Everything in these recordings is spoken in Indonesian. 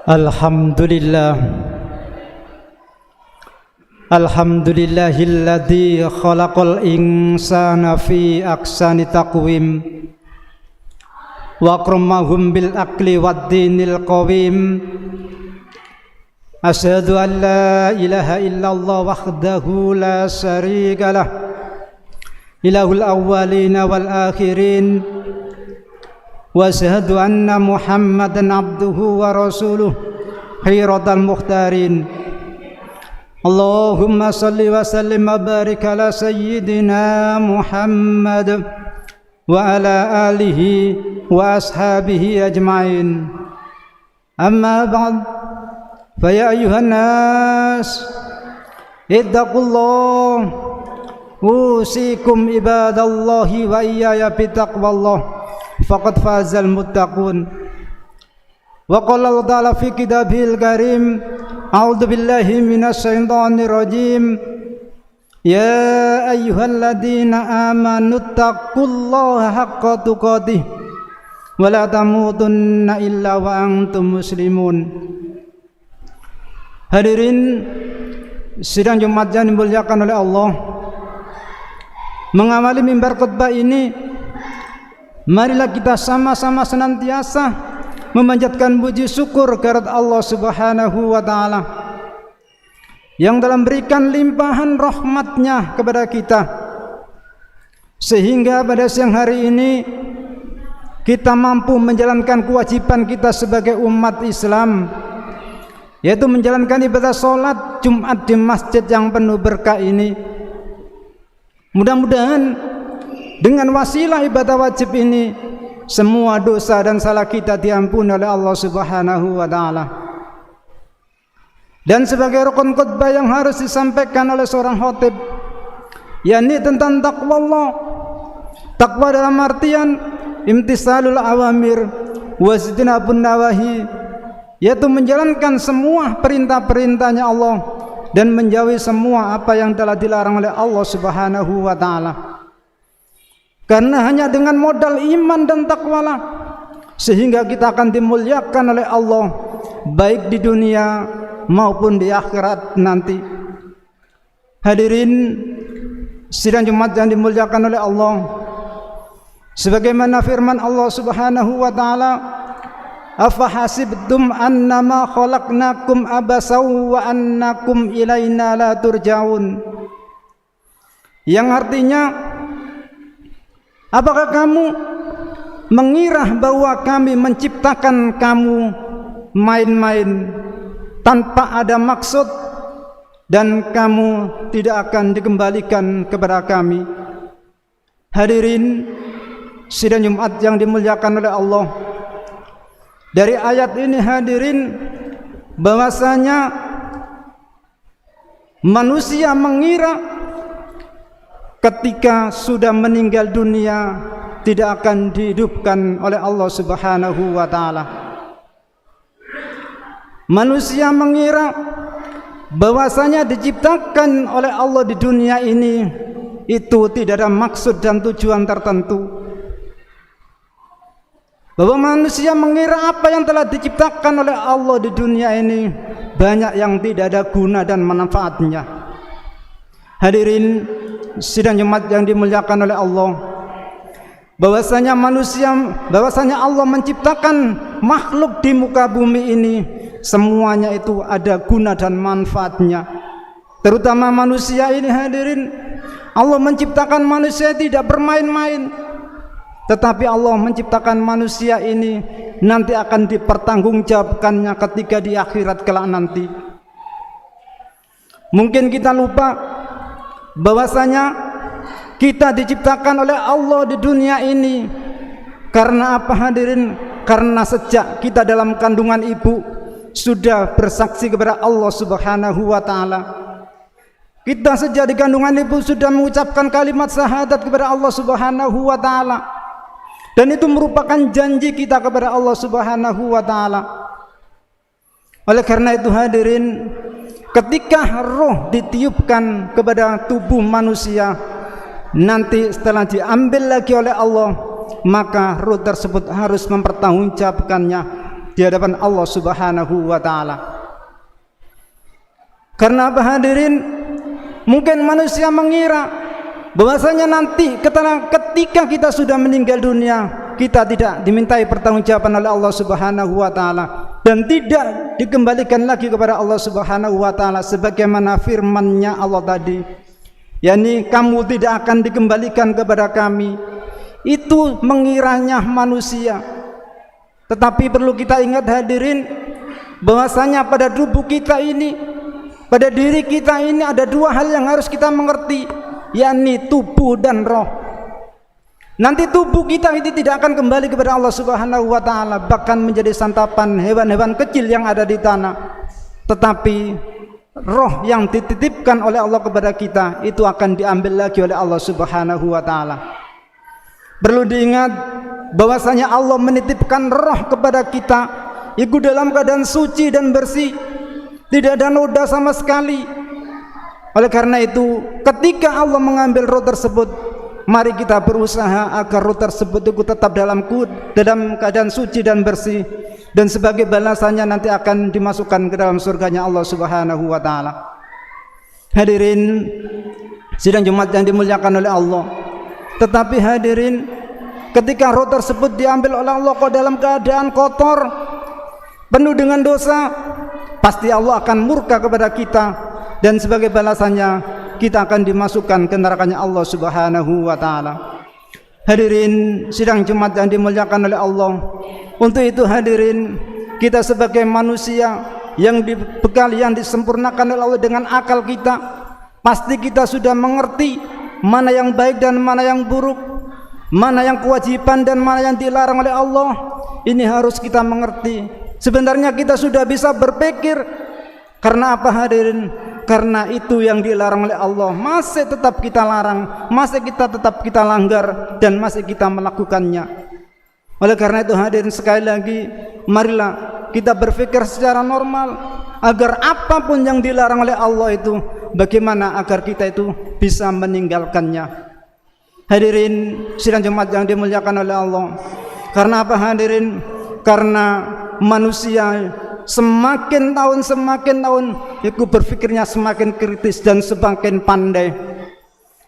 Alhamdulillah. Alhamdulillahilladzi khalaqal insana fi ahsani taqwim wa akramahum bil aqli wad dinil qawim. Asyhadu an la ilaha illallah wahdahu la syarika lah, ilahul awwalina wal akhirin. Wa asyhadu anna Muhammadan abduhu wa rasuluh khiratal mukhtarin. Allahumma salli wa sallim wa barik ala sayyidina Muhammad wa ala alihi wa ashabihi ajma'in. Amma ba'd, fa ya ayuhan nas ittaqullah, usikum ibadallahi wa iyaya bitaqwallah, faqad fazal muttaqun. Wa qala Allah ta'ala fi kitabil karim, a'udzu billahi minasy syaithanir rajim, ya ayyuhalladzina amanu taqullaha haqqa tuqatih wa la tamutunna illa wa antum muslimun. Hadirin sidang Jumat yang dimuliakan oleh Allah, mengamali mimbar khutbah ini, marilah kita sama-sama senantiasa memanjatkan puji syukur kehadirat Allah Subhanahu wa ta'ala yang telah memberikan limpahan rahmatnya kepada kita, sehingga pada siang hari ini kita mampu menjalankan kewajiban kita sebagai umat Islam, yaitu menjalankan ibadah sholat Jumat di masjid yang penuh berkah ini. Mudah-mudahan dengan wasilah ibadah wajib ini, semua dosa dan salah kita diampuni oleh Allah Subhanahu wa ta'ala. Dan sebagai rukun khutbah yang harus disampaikan oleh seorang khatib, yakni tentang takwa Allah. Takwa dalam artian imtisalul awamir wajtinabun nawahi, yaitu menjalankan semua perintah-perintahnya Allah dan menjauhi semua apa yang telah dilarang oleh Allah Subhanahu wa ta'ala. Karena hanya dengan modal iman dan takwalah sehingga kita akan dimuliakan oleh Allah, baik di dunia maupun di akhirat nanti. Hadirin sidang Jumat yang dimuliakan oleh Allah, sebagaimana firman Allah Subhanahu wa ta'ala, afa hasibtum annama khalaqnakum abasaw wa annakum ilaina la turja'un, yang artinya, apakah kamu mengira bahwa kami menciptakan kamu main-main tanpa ada maksud dan kamu tidak akan dikembalikan kepada kami? Hadirin sidang Jumat yang dimuliakan oleh Allah, dari ayat ini hadirin, bahwasanya manusia mengira ketika sudah meninggal dunia tidak akan dihidupkan oleh Allah Subhanahu wa ta'ala. Manusia mengira bahwasanya diciptakan oleh Allah di dunia ini itu tidak ada maksud dan tujuan tertentu. Bahwa manusia mengira apa yang telah diciptakan oleh Allah di dunia ini banyak yang tidak ada guna dan manfaatnya. Hadirin sidang Jumat yang dimuliakan oleh Allah, bahwasanya Allah menciptakan makhluk di muka bumi ini, semuanya itu ada guna dan manfaatnya. Terutama manusia ini hadirin, Allah menciptakan manusia tidak bermain-main, tetapi Allah menciptakan manusia ini nanti akan dipertanggungjawabkannya ketika di akhirat kelak nanti. Mungkin kita lupa bahwasanya kita diciptakan oleh Allah di dunia ini karena apa hadirin? Karena sejak kita dalam kandungan ibu sudah bersaksi kepada Allah Subhanahu wa ta'ala. Kita sejak di kandungan ibu sudah mengucapkan kalimat syahadat kepada Allah Subhanahu wa ta'ala, dan itu merupakan janji kita kepada Allah Subhanahu wa ta'ala. Oleh karena itu hadirin, ketika roh ditiupkan kepada tubuh manusia, nanti setelah diambil lagi oleh Allah, maka ruh tersebut harus mempertanggungjawabkannya di hadapan Allah Subhanahu wa taala. Karena apa hadirin? Mungkin manusia mengira bahwasanya nanti ketika kita sudah meninggal dunia, kita tidak dimintai pertanggungjawaban oleh Allah Subhanahu wa taala dan tidak dikembalikan lagi kepada Allah Subhanahu wa taala sebagaimana firman-Nya Allah tadi, yakni kamu tidak akan dikembalikan kepada kami. Itu mengiranya manusia. Tetapi perlu kita ingat hadirin, bahwasanya pada tubuh kita ini, pada diri kita ini ada dua hal yang harus kita mengerti, yakni tubuh dan roh. Nanti tubuh kita ini tidak akan kembali kepada Allah Subhanahu wa taala, bahkan menjadi santapan hewan-hewan kecil yang ada di tanah. Tetapi roh yang dititipkan oleh Allah kepada kita itu akan diambil lagi oleh Allah Subhanahu wa taala. Perlu diingat bahwasanya Allah menitipkan roh kepada kita itu dalam keadaan suci dan bersih, tidak ada noda sama sekali. Oleh karena itu, ketika Allah mengambil roh tersebut, mari kita berusaha agar roh tersebut itu tetap dalam keadaan suci dan bersih, dan sebagai balasannya nanti akan dimasukkan ke dalam surganya Allah Subhanahu wa taala. Hadirin sidang Jumat yang dimuliakan oleh Allah. Tetapi hadirin, ketika roh tersebut diambil oleh Allah kok dalam keadaan kotor, penuh dengan dosa, pasti Allah akan murka kepada kita, dan sebagai balasannya kita akan dimasukkan ke nerakanya Allah Subhanahu wa taala. Hadirin sidang Jumat yang dimuliakan oleh Allah. Untuk itu hadirin, kita sebagai manusia yang dibekali, yang disempurnakan oleh Allah dengan akal kita, pasti kita sudah mengerti mana yang baik dan mana yang buruk, mana yang kewajiban dan mana yang dilarang oleh Allah. Ini harus kita mengerti. Sebenarnya kita sudah bisa berpikir. Karena apa hadirin? Karena itu yang dilarang oleh Allah masih tetap kita larang, masih tetap kita langgar, dan masih kita melakukannya. Oleh karena itu hadirin, sekali lagi marilah kita berpikir secara normal agar apapun yang dilarang oleh Allah itu, bagaimana agar kita itu bisa meninggalkannya. Hadirin sidang Jumat yang dimuliakan oleh Allah. Karena apa hadirin? Karena manusia semakin tahun itu berpikirnya semakin kritis dan semakin pandai.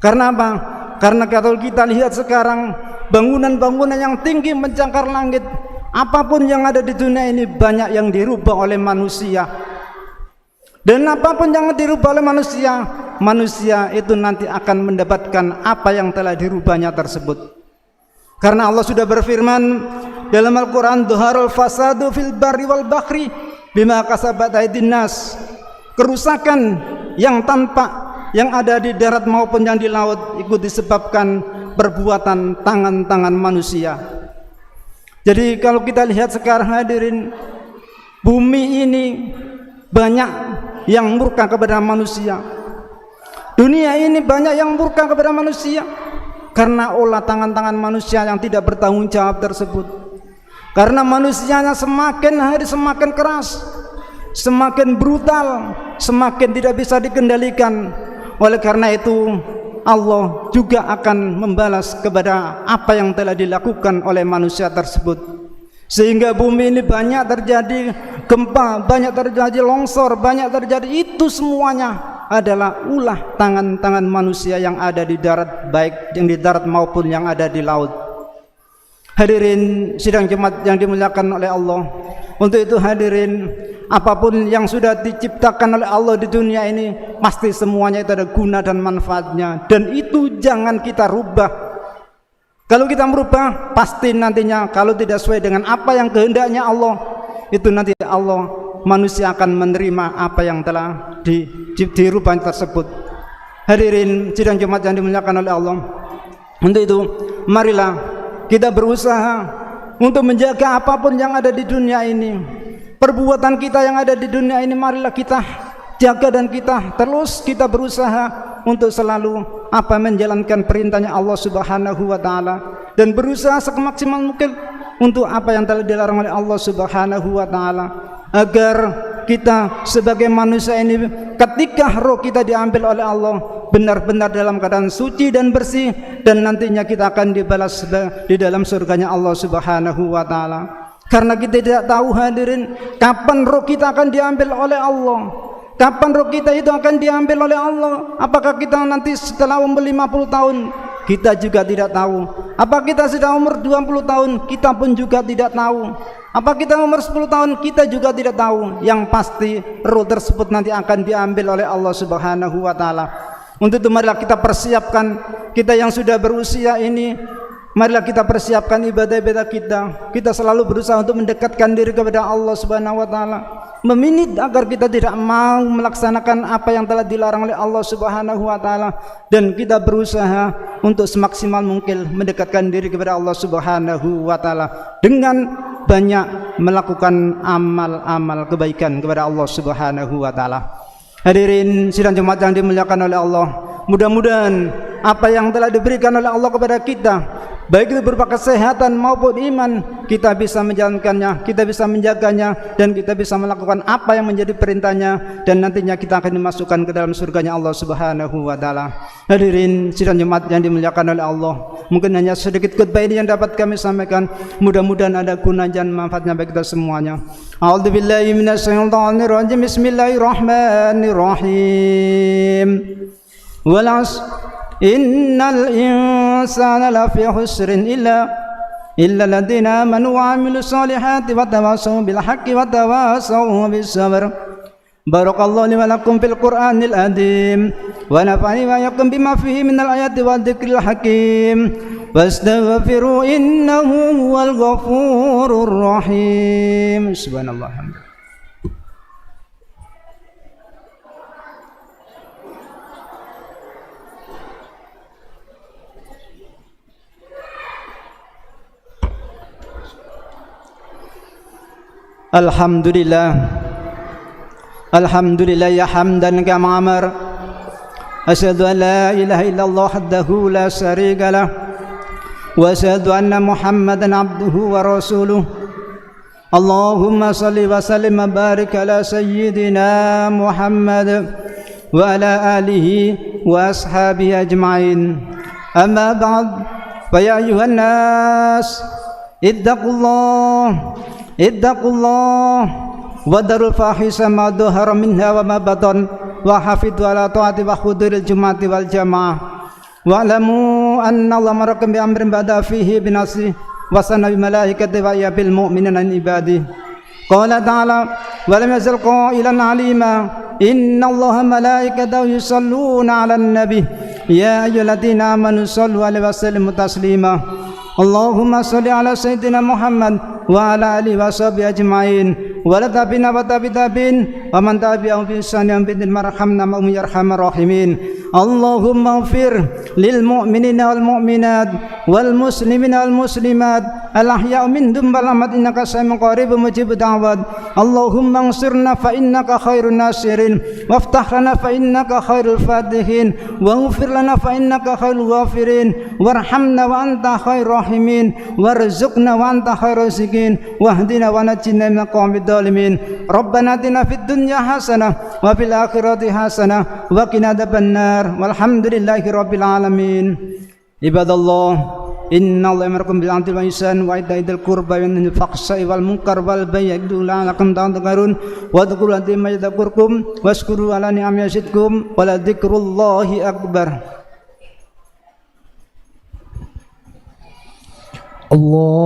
Karena apa? Karena kalau kita lihat sekarang bangunan-bangunan yang tinggi menjangkar langit, apapun yang ada di dunia ini banyak yang dirubah oleh manusia. Dan apapun yang dirubah oleh manusia, manusia itu nanti akan mendapatkan apa yang telah dirubahnya tersebut. Karena Allah sudah berfirman dalam Al-Quran, "Dhuharul fasadu fil barri wal bahri bima kasabat aydin nas." Kerusakan yang tampak yang ada di darat maupun yang di laut itu disebabkan perbuatan tangan-tangan manusia. Jadi kalau kita lihat sekarang hadirin, bumi ini banyak yang murka kepada manusia. Dunia ini banyak yang murka kepada manusia karena olah tangan-tangan manusia yang tidak bertanggung jawab tersebut. Karena manusianya semakin hari semakin keras, semakin brutal, semakin tidak bisa dikendalikan. Oleh karena itu Allah juga akan membalas kepada apa yang telah dilakukan oleh manusia tersebut. Sehingga bumi ini banyak terjadi gempa, banyak terjadi longsor, banyak terjadi, itu semuanya adalah ulah tangan-tangan manusia yang ada di darat, baik yang di darat maupun yang ada di laut. Hadirin sidang Jumat yang dimuliakan oleh Allah. Untuk itu hadirin, apapun yang sudah diciptakan oleh Allah di dunia ini, pasti semuanya itu ada guna dan manfaatnya, dan itu jangan kita rubah. Kalau kita merubah, pasti nantinya kalau tidak sesuai dengan apa yang kehendaknya Allah, itu nanti Allah, manusia akan menerima apa yang telah dirubah tersebut. Hadirin sidang Jumat yang dimuliakan oleh Allah. Untuk itu marilah kita berusaha untuk menjaga apapun yang ada di dunia ini. Perbuatan kita yang ada di dunia ini marilah kita jaga, dan kita berusaha untuk selalu menjalankan perintahnya Allah Subhanahu wa taala, dan berusaha semaksimal mungkin untuk apa yang telah dilarang oleh Allah Subhanahu wa taala, agar kita sebagai manusia ini ketika roh kita diambil oleh Allah benar-benar dalam keadaan suci dan bersih, dan nantinya kita akan dibalas di dalam surganya Allah Subhanahu wa taala. Karena kita tidak tahu hadirin kapan roh kita akan diambil oleh Allah. Kapan roh kita itu akan diambil oleh Allah? Apakah kita nanti setelah umur 50 tahun? Kita juga tidak tahu. Apa kita sudah umur 20 tahun? Kita pun juga tidak tahu. Apa kita umur 10 tahun? Kita juga tidak tahu. Yang pasti roh tersebut nanti akan diambil oleh Allah Subhanahu wa taala. Untuk itu marilah kita persiapkan, kita yang sudah berusia ini, marilah kita persiapkan ibadah-ibadah kita. Kita selalu berusaha untuk mendekatkan diri kepada Allah Subhanahu wa taala, meminit agar kita tidak mau melaksanakan apa yang telah dilarang oleh Allah Subhanahu wa taala, dan kita berusaha untuk semaksimal mungkin mendekatkan diri kepada Allah Subhanahu wa taala dengan banyak melakukan amal-amal kebaikan kepada Allah Subhanahu wa taala. Hadirin sidang Jumat yang dimuliakan oleh Allah, mudah-mudahan apa yang telah diberikan oleh Allah kepada kita, baik itu berupa kesehatan maupun iman, kita bisa menjalankannya, kita bisa menjaganya, dan kita bisa melakukan apa yang menjadi perintahnya, dan nantinya kita akan dimasukkan ke dalam surganya Allah Subhanahu wa taala. Hadirin sidang Jumat yang dimuliakan oleh Allah, mungkin hanya sedikit khutbah ini yang dapat kami sampaikan, mudah-mudahan ada guna dan manfaatnya bagi kita semuanya. A'udzubillahi minasyaitonir rajim. Bismillahirrahmanirrahim. Wal 'asr innal insana lafi khusrin illa alladziina aamanu wa 'amilus solihati wa tawassaw bil haqqi wa tawassaw bis sabr. Barakallahu li wa lakum fil Qur'anil azim wa nafa'ani wa iyyakum bima fihi minal ayati wa dzikril hakim. Wastaghfiru innahu huwal ghafurur rahim. Subhanallah. Alhamdulillah, alhamdulillah ya hamdan kama amar. Asyhadu an la ilaha illallah wahdahu la syarika lah, wa asyhadu anna Muhammadan abduhu wa rasuluh. Allahumma salli wa sallim wa barik ala sayyidina Muhammad wa ala alihi wa ashabihi ajma'in. Amma ba'd, fa ya ayuhan nas ittaqullah wa darul fahisha ma dhahara minha wa ma batan, wa hafidhu ala ta'ati wa huduril jumati wal jamaah. Wa'lamu anna Allah marakum bi amrin bada fihi binasi wa sana bi malaikati wa ya bil mu'minina min ibadi. Qala ta'ala wa lam yazal qailan alima inna Allaha malaikatahu yusalluna 'alan nabi ya ayyuhalladzina amanu sallu 'alaihi wa sallimu taslima. Allahumma shalli ala sayyidina Muhammad wa ala alihi wa sahbihi ajma'in wa la tabina wa tabi'in wa man tabi'ahum bi ihsanin bidin marhamna ma yarhamar rahimin. Allahumma ighfir lil mu'minina wal mu'minat wal muslimina wal muslimat al ahya'u minhum wal amwat innaka sami'un qaribun mujibud da'wat. Allahumma ansurna fa innaka khairun nasirin waftah lana fa innaka khairul fatihin waghfir lana fa innaka khairul ghafirin warhamna wa anta khairur rahimin warzuqna wa anta khairur raziqin wahdina wa najjina minal qawmid dhalimin. Rabbana atina fid dunya hasanah wa fil akhirati hasanah wa qina adzabannar. Walhamdulillahi rabbil alamin. Ibadallah, inna Allaha ya'murukum bil 'adli wal ihsani wa ita'i dzil qurba wa yanha 'anil fahsya'i wal munkar wal bagyi ya'idhukum la'allakum tadhakkarun wa dhkurullaha katsiran yadhkurkum washkuru 'ala ni'amihi yazidkum wa la dzikrullahi akbar. Allah